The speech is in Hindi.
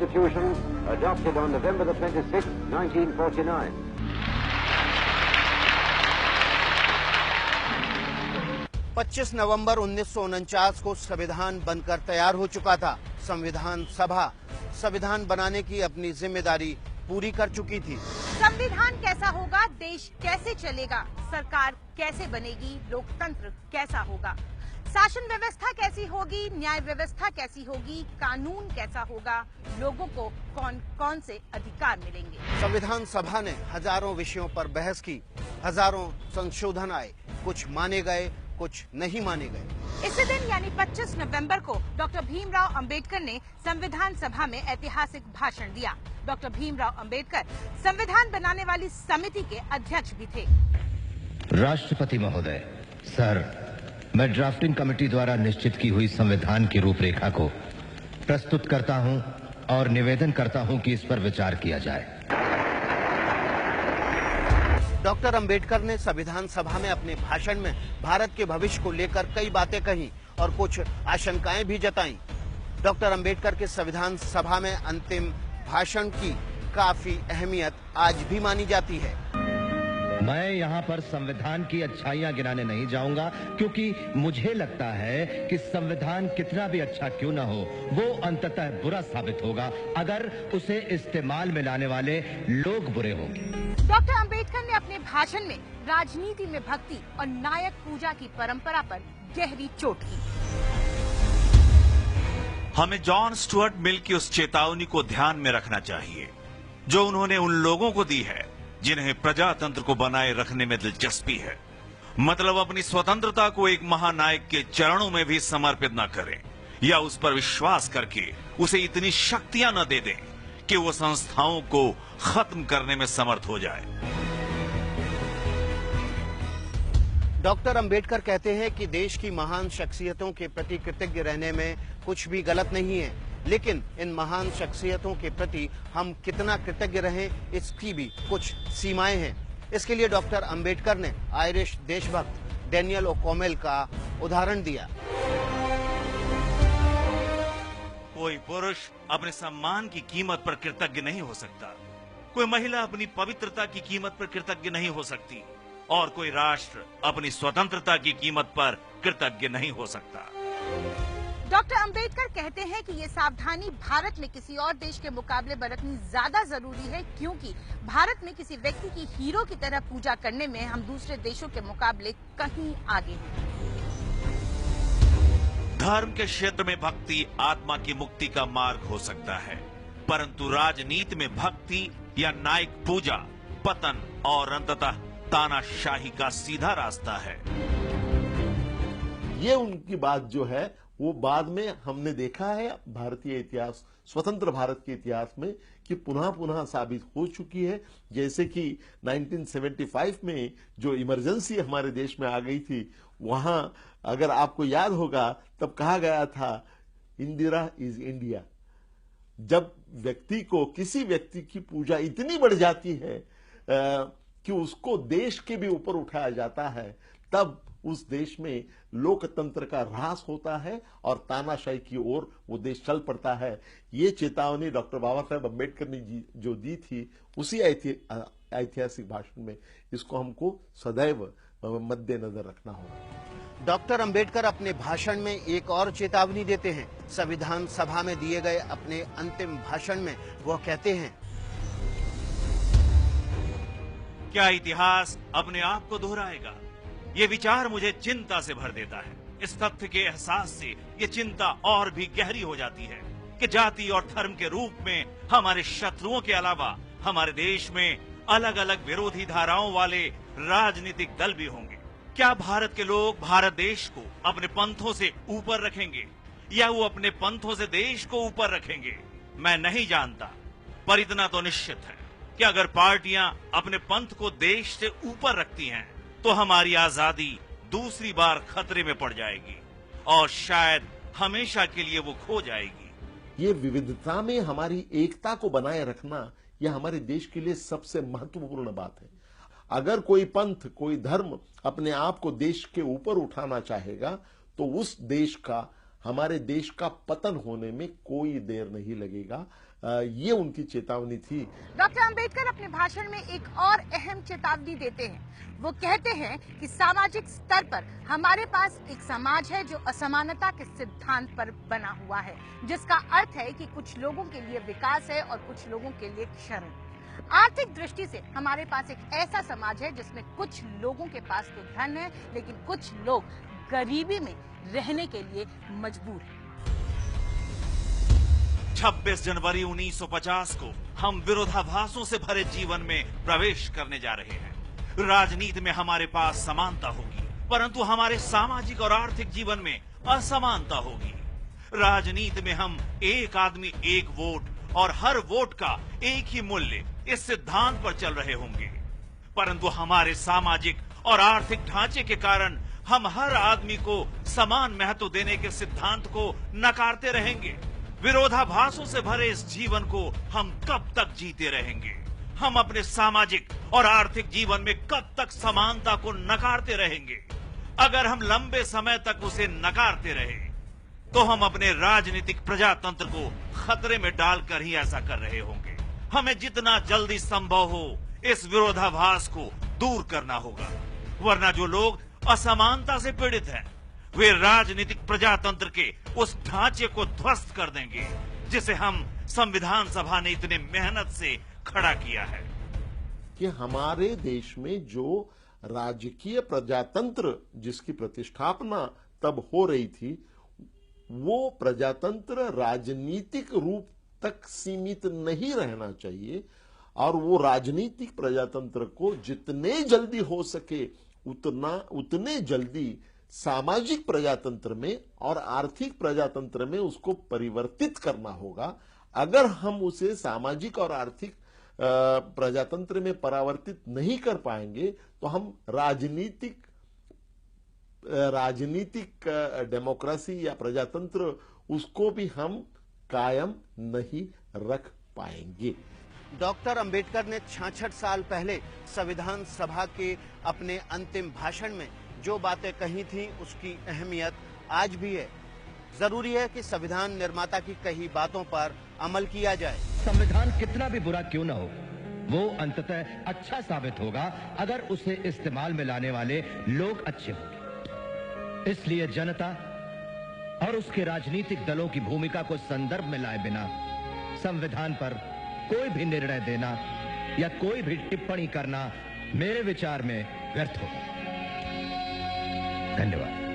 Constitution adopted on November the 26th, 1949. पच्चीस नवंबर 1949 को संविधान बनकर तैयार हो चुका था। संविधान सभा संविधान बनाने की अपनी जिम्मेदारी पूरी कर चुकी थी। संविधान कैसा होगा, देश कैसे चलेगा, सरकार कैसे बनेगी, लोकतंत्र कैसा होगा, शासन व्यवस्था कैसी होगी, न्याय व्यवस्था कैसी होगी, कानून कैसा होगा, लोगों को कौन कौन से अधिकार मिलेंगे। संविधान सभा ने हजारों विषयों पर बहस की, हजारों संशोधन आए, कुछ माने गए, कुछ नहीं माने गए। इसी दिन यानी 25 नवंबर को डॉक्टर भीमराव अंबेडकर ने संविधान सभा में ऐतिहासिक भाषण दिया। डॉक्टर भीमराव अंबेडकर संविधान बनाने वाली समिति के अध्यक्ष भी थे। राष्ट्रपति महोदय, सर, मैं ड्राफ्टिंग कमेटी द्वारा निश्चित की हुई संविधान की रूपरेखा को प्रस्तुत करता हूं और निवेदन करता हूं कि इस पर विचार किया जाए। डॉक्टर अंबेडकर ने संविधान सभा में अपने भाषण में भारत के भविष्य को लेकर कई बातें कही और कुछ आशंकाएं भी जताईं। डॉक्टर अंबेडकर के संविधान सभा में अंतिम भाषण की काफी अहमियत आज भी मानी जाती है। मैं यहाँ पर संविधान की अच्छाइयाँ गिनाने नहीं जाऊंगा, क्योंकि मुझे लगता है कि संविधान कितना भी अच्छा क्यों ना हो, वो अंततः बुरा साबित होगा अगर उसे इस्तेमाल में लाने वाले लोग बुरे होंगे। डॉक्टर अंबेडकर ने अपने भाषण में राजनीति में भक्ति और नायक पूजा की परंपरा पर गहरी चोट की। हमें जॉन स्टुअर्ट मिल की उस चेतावनी को ध्यान में रखना चाहिए जो उन्होंने उन लोगों को दी है जिन्हें प्रजातंत्र को बनाए रखने में दिलचस्पी है। मतलब अपनी स्वतंत्रता को एक महानायक के चरणों में भी समर्पित न करें या उस पर विश्वास करके उसे इतनी शक्तियां न दे दें कि वो संस्थाओं को खत्म करने में समर्थ हो जाए। डॉक्टर अंबेडकर कहते हैं कि देश की महान शख्सियतों के प्रति कृतज्ञ रहने में कुछ भी गलत नहीं है, लेकिन इन महान शख्सियतों के प्रति हम कितना कृतज्ञ रहें, इसकी भी कुछ सीमाएं हैं। इसके लिए डॉक्टर अंबेडकर ने आयरिश देशभक्त डैनियल ओकॉमेल का उदाहरण दिया। कोई पुरुष अपने सम्मान की कीमत पर कृतज्ञ नहीं हो सकता, कोई महिला अपनी पवित्रता की कीमत पर कृतज्ञ नहीं हो सकती और कोई राष्ट्र अपनी स्वतंत्रता की कीमत पर कृतज्ञ नहीं हो सकता। डॉक्टर अंबेडकर कहते हैं कि ये सावधानी भारत में किसी और देश के मुकाबले बरतनी ज्यादा जरूरी है, क्योंकि भारत में किसी व्यक्ति की हीरो की तरह पूजा करने में हम दूसरे देशों के मुकाबले कहीं आगे हैं। धर्म के क्षेत्र में भक्ति आत्मा की मुक्ति का मार्ग हो सकता है, परंतु राजनीति में भक्ति या नायक पूजा पतन और अंततः तानाशाही का सीधा रास्ता है। ये उनकी बात जो है वो बाद में हमने देखा है भारतीय इतिहास, स्वतंत्र भारत के इतिहास में कि पुनः पुनः साबित हो चुकी है। जैसे कि 1975 में जो इमरजेंसी हमारे देश में आ गई थी, वहां अगर आपको याद होगा तब कहा गया था इंदिरा इज इंडिया। जब व्यक्ति को किसी व्यक्ति की पूजा इतनी बढ़ जाती है कि उसको देश के भी ऊपर उठाया जाता है, तब उस देश में लोकतंत्र का ह्रास होता है और तानाशाही की ओर वो देश चल पड़ता है। ये चेतावनी डॉक्टर बाबा साहेब अम्बेडकर ने जो दी थी उसी ऐतिहासिक भाषण में, इसको हमको सदैव मद्देनजर रखना होगा। डॉक्टर अंबेडकर अपने भाषण में एक और चेतावनी देते हैं। संविधान सभा में दिए गए अपने अंतिम भाषण में वह कहते हैं, क्या इतिहास अपने आप को दोहराएगा? ये विचार मुझे चिंता से भर देता है। इस तथ्य के एहसास से ये चिंता और भी गहरी हो जाती है कि जाति और धर्म के रूप में हमारे शत्रुओं के अलावा हमारे देश में अलग अलग विरोधी धाराओं वाले राजनीतिक दल भी होंगे। क्या भारत के लोग भारत देश को अपने पंथों से ऊपर रखेंगे या वो अपने पंथों से देश को ऊपर रखेंगे? मैं नहीं जानता, पर इतना तो निश्चित है कि अगर पार्टियां अपने पंथ को देश से ऊपर रखती हैं तो हमारी आजादी दूसरी बार खतरे में पड़ जाएगी और शायद हमेशा के लिए वो खो जाएगी। ये विविधता में हमारी एकता को बनाए रखना यह हमारे देश के लिए सबसे महत्वपूर्ण बात है। अगर कोई पंथ, कोई धर्म अपने आप को देश के ऊपर उठाना चाहेगा तो उस देश का हमारे देश का पतन होने में कोई देर नहीं लगेगा। ये उनकी चेतावनी थी। डॉक्टर अंबेडकर अपने भाषण में एक और अहम चेतावनी देते हैं। वो कहते हैं कि सामाजिक स्तर पर हमारे पास एक समाज है जो असमानता के सिद्धांत पर बना हुआ है, जिसका अर्थ है कि कुछ लोगों के लिए विकास है और कुछ लोगों के लिए क्षरण। आर्थिक दृष्टि से हमारे पास एक ऐसा समाज है जिसमें कुछ लोगों के पास तो धन है, लेकिन कुछ लोग गरीबी में रहने के लिए मजबूर हैं। 26 जनवरी 1950 को हम विरोधाभासों से भरे जीवन में प्रवेश करने जा रहे हैं। राजनीति में हमारे पास समानता होगी, परंतु हमारे सामाजिक और आर्थिक जीवन में असमानता होगी। राजनीति में हम एक आदमी एक वोट और हर वोट का एक ही मूल्य, इस सिद्धांत पर चल रहे होंगे, परंतु हमारे सामाजिक और आर्थिक ढांचे के कारण हम हर आदमी को समान महत्व देने के सिद्धांत को नकारते रहेंगे। विरोधाभासों से भरे इस जीवन को हम कब तक जीते रहेंगे? हम अपने सामाजिक और आर्थिक जीवन में कब तक समानता को नकारते रहेंगे? अगर हम लंबे समय तक उसे नकारते रहे तो हम अपने राजनीतिक प्रजातंत्र को खतरे में डालकर ही ऐसा कर रहे होंगे। हमें जितना जल्दी संभव हो इस विरोधाभास को दूर करना होगा, वरना जो लोग असमानता से पीड़ित हैं वे राजनीतिक प्रजातंत्र के उस ढांचे को ध्वस्त कर देंगे जिसे हम संविधान सभा ने इतने मेहनत से खड़ा किया है। कि हमारे देश में जो राजकीय प्रजातंत्र जिसकी प्रतिष्ठापना तब हो रही थी, वो प्रजातंत्र राजनीतिक रूप तक सीमित नहीं रहना चाहिए और वो राजनीतिक प्रजातंत्र को जितने जल्दी हो सके उतने जल्दी सामाजिक प्रजातंत्र में और आर्थिक प्रजातंत्र में उसको परिवर्तित करना होगा। अगर हम उसे सामाजिक और आर्थिक प्रजातंत्र में परावर्तित नहीं कर पाएंगे तो हम राजनीतिक डेमोक्रेसी या प्रजातंत्र उसको भी हम कायम नहीं रख पाएंगे। डॉक्टर अंबेडकर ने 66 साल पहले संविधान सभा के अपने अंतिम भाषण में जो बातें कही थी उसकी अहमियत आज भी है। जरूरी है कि संविधान निर्माता की कही बातों पर अमल किया जाए। संविधान कितना भी बुरा क्यों ना हो, वो अंततः अच्छा साबित होगा अगर उसे इस्तेमाल में लाने वाले लोग अच्छे होंगे। इसलिए जनता और उसके राजनीतिक दलों की भूमिका को संदर्भ में लाए बिना संविधान पर कोई भी निर्णय देना या कोई भी टिप्पणी करना मेरे विचार में व्यर्थ होगा। धन्यवाद।